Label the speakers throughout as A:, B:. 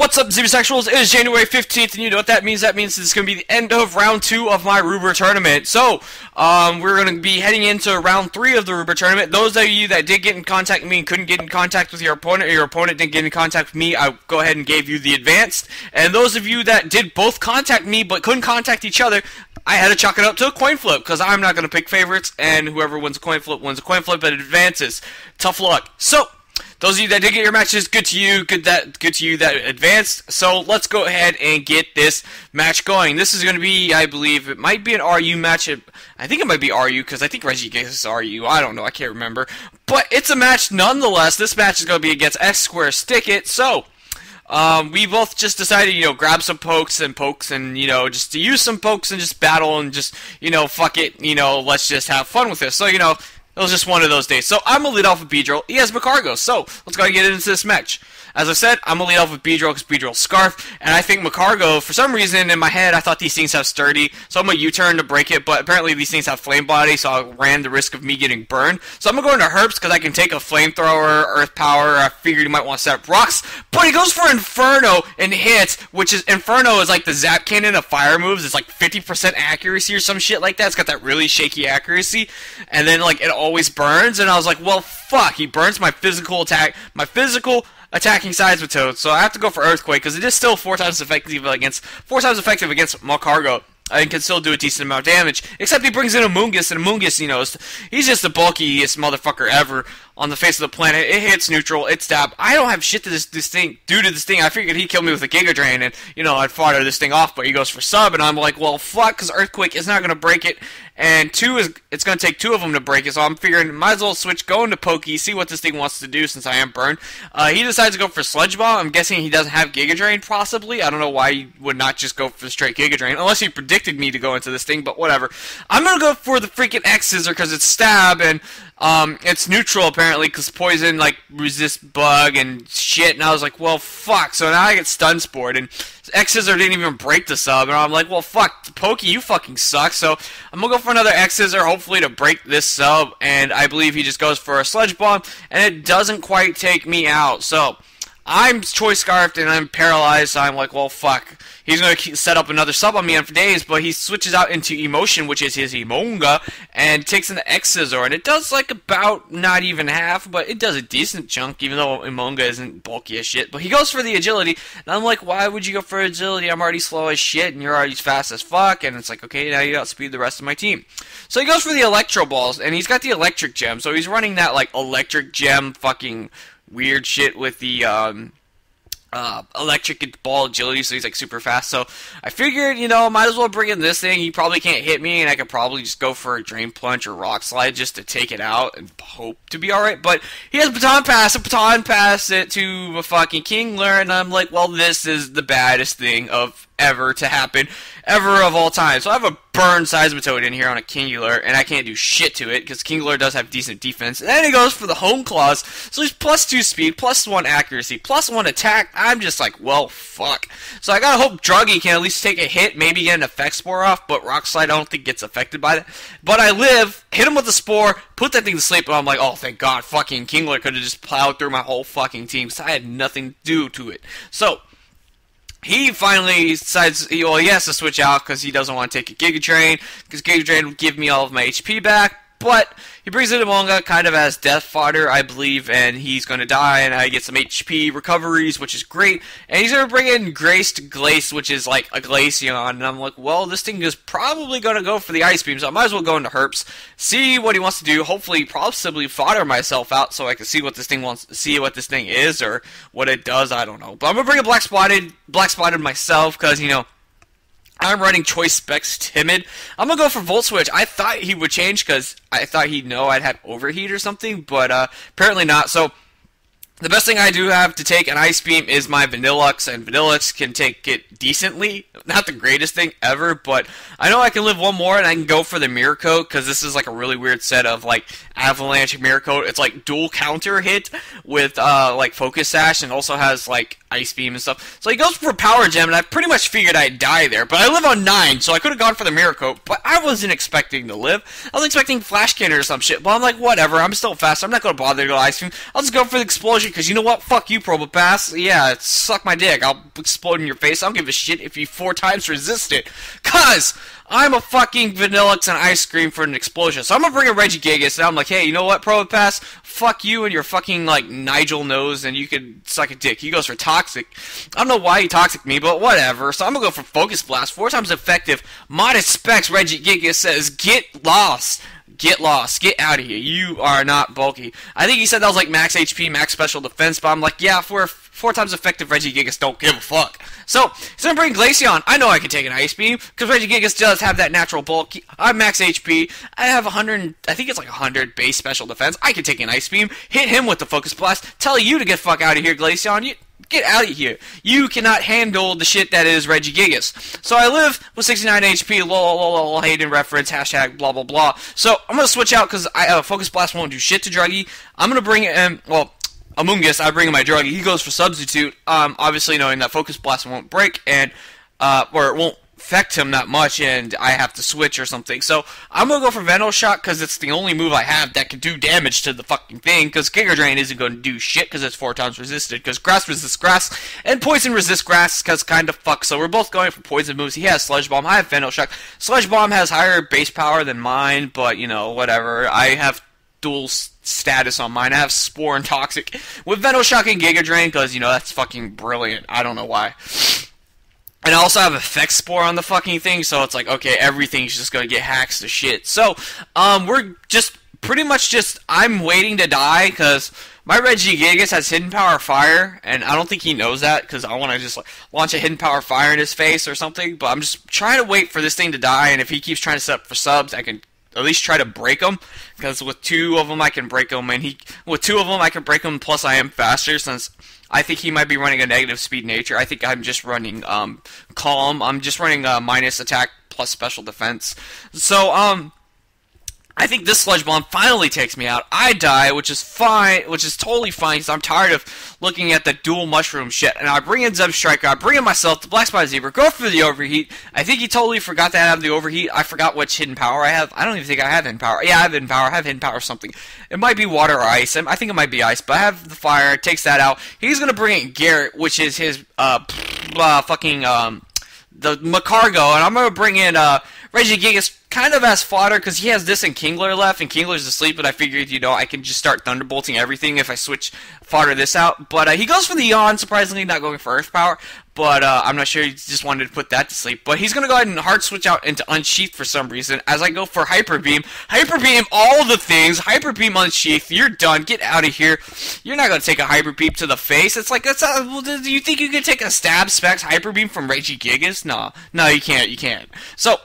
A: What's up, Xebrasexuals? It is January 15th, and you know what that means? That means it's going to be the end of round 2 of my Ruuber tournament. So, we're going to be heading into round 3 of the Ruuber tournament. Those of you that did get in contact with me and couldn't get in contact with your opponent, or your opponent didn't get in contact with me, I go ahead and gave you the advanced. And those of you that did both contact me but couldn't contact each other, I had to chalk it up to a coin flip, because I'm not going to pick favorites, and whoever wins a coin flip wins a coin flip, but it advances. Tough luck. So, those of you that did get your matches, good to you. Good to you that advanced. So let's go ahead and get this match going. This is going to be, I believe, it might be an RU match. I think it might be RU because I think Reggie gave us RU. I don't know. I can't remember. But it's a match nonetheless. This match is going to be against XSquareStickIt. So we both just decided, grab some pokes, and just to use some pokes and just battle and just, fuck it, let's just have fun with this. So, it was just one of those days. So I'm going to lead off with Beedrill. He has Macargo. So let's go and get into this match. As I said, I'm going to lead off with Beedrill because Beedrill's Scarf. And I think Macargo, for some reason in my head, I thought these things have Sturdy. So I'm going to U-turn to break it. But apparently these things have Flame Body. So I ran the risk of me getting burned. So I'm going to go into Herps because I can take a Flamethrower, Earth Power. I figured he might want to set up rocks. But he goes for Inferno and hits. Which is, Inferno is like the Zap Cannon of fire moves. It's like 50% accuracy or some shit like that. It's got that really shaky accuracy. And then like it always burns. And I was like, well, fuck. He burns my physical attack. My physical attacking Seismitoad, so I have to go for Earthquake because it is still 4 times effective against Macargo. And can still do a decent amount of damage. Except he brings in Amoonguss, and Amoonguss, he's just the bulkiest motherfucker ever on the face of the planet. It hits neutral, it stab. I don't have shit to this thing, due to this thing. I figured he'd kill me with a Giga Drain, and, I'd fodder this thing off, but he goes for sub, and I'm like, well, fuck, because Earthquake is not going to break it, and it's going to take 2 of them to break it, so I'm figuring, might as well switch, go into Pokey, see what this thing wants to do, since I am burned. He decides to go for Sludge Bomb. I'm guessing he doesn't have Giga Drain, possibly. I don't know why he would not just go for the straight Giga Drain, unless he predicted me to go into this thing, but whatever. I'm gonna go for the freaking X Scissor because it's stab and it's neutral apparently because poison like resists bug and shit, and I was like, well, fuck. So now I get stun spored, and X Scissor didn't even break the sub, and I'm like, well, fuck, Pokey, you fucking suck. So I'm gonna go for another X Scissor, hopefully to break this sub, and I believe he just goes for a Sludge Bomb, and it doesn't quite take me out. So I'm Choice Scarfed and I'm paralyzed, so I'm like, well, fuck. He's going to set up another sub on me for days, but he switches out into Emotion, which is his Emonga, and takes in the X Scissor, and it does like about not even half, but it does a decent chunk, even though Emonga isn't bulky as shit. But he goes for the Agility, and I'm like, why would you go for Agility? I'm already slow as shit, and you're already fast as fuck, and it's like, okay, now you outspeed the rest of my team. So he goes for the Electro Balls, and he's got the Electric Gem, so he's running that like Electric Gem fucking weird shit with the electric ball agility, so he's like super fast. So I figured, might as well bring in this thing. He probably can't hit me, and I could probably just go for a Drain Punch or Rock Slide just to take it out and hope to be alright. But he has Baton Pass it to a fucking Kingler, and I'm like, well, this is the baddest thing ever to happen, ever of all time. So I have a burn Seismitoad in here on a Kingler, and I can't do shit to it, because Kingler does have decent defense. And then he goes for the Hone Claws, so he's +2 speed, +1 accuracy, +1 attack. I'm just like, well, fuck. So I gotta hope Druggy can at least take a hit, maybe get an Effect Spore off, but Rock Slide I don't think gets affected by that. But I live, hit him with the Spore, put that thing to sleep, and I'm like, oh, thank God, fucking Kingler could have just plowed through my whole fucking team, because I had nothing to do to it. So he finally decides, he has to switch out because he doesn't want to take a Giga Drain, because Giga Drain would give me all of my HP back, but he brings in Amonga kind of as death fodder, I believe, and he's going to die, and I get some HP recoveries, which is great, and he's going to bring in Graced Glace, which is like a Glaceon, and I'm like, well, this thing is probably going to go for the Ice Beam, so I might as well go into Herps, see what he wants to do, hopefully, possibly fodder myself out so I can see what this thing is, or what it does, I don't know. But I'm going to bring a Black-Spotted myself, because, I'm running Choice Specs Timid. I'm going to go for Volt Switch. I thought he would change because I thought he'd know I'd had Overheat or something, but apparently not. So the best thing I do have to take an Ice Beam is my Vanillux, and Vanillux can take it decently. Not the greatest thing ever, but I know I can live one more, and I can go for the Mirror Coat, because this is like a really weird set of like Avalanche Mirror Coat. It's like dual counter hit with like Focus Sash, and also has like Ice Beam and stuff. So he goes for Power Gem, and I pretty much figured I'd die there. But I live on 9, so I could have gone for the Mirror Coat, but I wasn't expecting to live. I was expecting Flash Cannon or some shit, but I'm like, whatever, I'm still fast. I'm not going to bother to go Ice Beam. I'll just go for the Explosion, because you know what? Fuck you, Probopass. Yeah, suck my dick. I'll explode in your face. I don't give a shit if you 4 times resist it. Cause I'm a fucking Vanillix and Ice Cream for an explosion. So I'm gonna bring a Regigigas, and I'm like, hey, you know what, Probopass? Fuck you and your fucking, like, Nigel nose, and you can suck a dick. He goes for Toxic. I don't know why he Toxic me, but whatever. So I'm gonna go for Focus Blast. 4 times effective. Modest Specs Regigigas says, get lost. Get lost. Get out of here. You are not bulky. I think he said that was like max HP, max special defense, but I'm like, yeah, for 4 times effective, Regigigas don't give a fuck. So, he's gonna bring Glaceon. I know I can take an Ice Beam, because Regigigas does have that natural bulk. I have max HP. I have 100, I think it's like 100 base special defense. I can take an Ice Beam, hit him with the Focus Blast, tell you to get the fuck out of here, Glaceon. Get out of here. You cannot handle the shit that is Regigigas. So I live with 69 HP, lol, Hayden reference, hashtag, blah, blah, blah. So I'm going to switch out because Focus Blast won't do shit to Druggy. I'm going to bring in, well, Amoongus, I bring in my Druggy. He goes for Substitute, obviously knowing that Focus Blast won't break, and, or it won't affect him that much, and I have to switch or something. So I'm gonna go for Venoshock because it's the only move I have that can do damage to the fucking thing. Because Giga Drain isn't going to do shit because it's 4 times resisted. Because Grass resists Grass and Poison resists Grass because kind of fuck. So we're both going for Poison moves. He has Sludge Bomb. I have Venoshock. Sludge Bomb has higher base power than mine, but you know whatever. I have dual status on mine. I have Spore and Toxic with Venoshock and Giga Drain because you know that's fucking brilliant. I don't know why. And I also have Effect Spore on the fucking thing, so it's like, okay, everything's just gonna get hacks to shit. So, we're just, pretty much just, I'm waiting to die, because my Regigigas has Hidden Power Fire, and I don't think he knows that, because I want to just, like, launch a Hidden Power Fire in his face or something, but I'm just trying to wait for this thing to die, and if he keeps trying to set up for subs, I can at least try to break him, because with 2 of them I can break him, and with 2 of them I can break him, plus I am faster, since I think he might be running a negative speed nature. I think I'm just running calm. I'm just running minus attack plus special defense. So I think this Sludge Bomb finally takes me out. I die, which is fine, which is totally fine, because I'm tired of looking at the dual mushroom shit. And I bring in Zebstriker, I bring in myself, the BlackSpottedZebra, go for the Overheat. I think he totally forgot that I have the Overheat. I forgot which hidden power I have. I don't even think I have hidden power. Yeah, I have hidden power. I have hidden power something. It might be water or ice. I think it might be ice, but I have the fire. It takes that out. He's going to bring in Garrett, which is his, the Macargo, and I'm going to bring in Regigigas kind of as fodder because he has this and Kingler left, and Kingler's asleep, but I figured, you know, I can just start Thunderbolting everything if I switch fodder this out. But he goes for the Yawn, surprisingly not going for Earth Power, but I'm not sure he just wanted to put that to sleep. But he's going to go ahead and hard switch out into Unsheath for some reason as I go for Hyper Beam. Hyper Beam all the things. Hyper Beam Unsheath. You're done. Get out of here. You're not going to take a Hyper Beam to the face. It's like, that's well, do you think you can take a Stab Specs Hyper Beam from Regigigas? No, you can't. You can't. So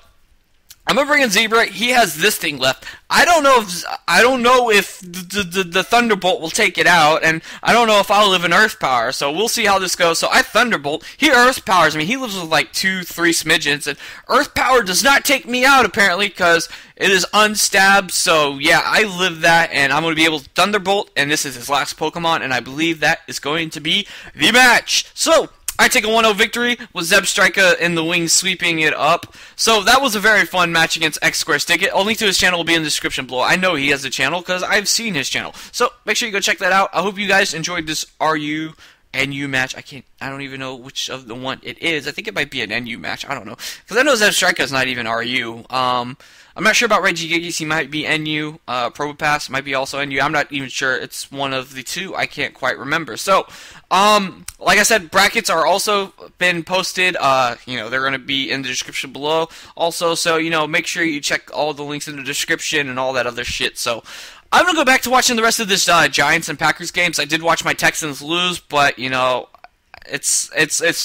A: I'm gonna bring in Zebra. He has this thing left. I don't know if the Thunderbolt will take it out, and I don't know if I'll live in Earth Power. So we'll see how this goes. So I Thunderbolt. He Earth Powers me. He lives with like 2-3 smidgens, and Earth Power does not take me out apparently because it is unstabbed. So yeah, I live that, and I'm gonna be able to Thunderbolt. And this is his last Pokemon, and I believe that is going to be the match. So I take a 1-0 victory with Zebstriker in the wings sweeping it up. So that was a very fun match against XSquareStickIt. A link to his channel will be in the description below. I know he has a channel because I've seen his channel. So make sure you go check that out. I hope you guys enjoyed this RU NU match. I don't even know which of the one it is. I think it might be an NU match. I don't know. Because I know Zebstriker is not even RU. I'm not sure about Regigigas. He might be NU. Probopass might be also NU. I'm not even sure. It's one of the two. I can't quite remember. So, like I said, brackets are also been posted. You know, they're going to be in the description below also. So, you know, make sure you check all the links in the description and all that other shit. So, I'm going to go back to watching the rest of this Giants and Packers games. I did watch my Texans lose, but, you know, it's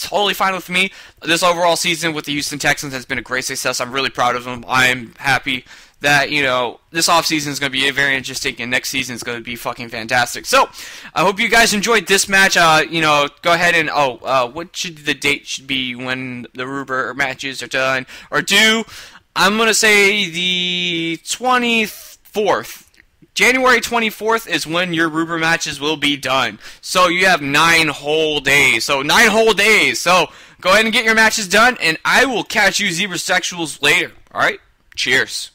A: totally fine with me. This overall season with the Houston Texans has been a great success. I'm really proud of them. I'm happy that, you know, this offseason is going to be very interesting, and next season is going to be fucking fantastic. So, I hope you guys enjoyed this match. You know, go ahead and, what should the date should be when the Ruuber matches are done, or due? I'm going to say the 24th. January 24th is when your Ruuber matches will be done. So you have 9 whole days. So 9 whole days. So go ahead and get your matches done, and I will catch you Zebra Sexuals later. Alright? Cheers.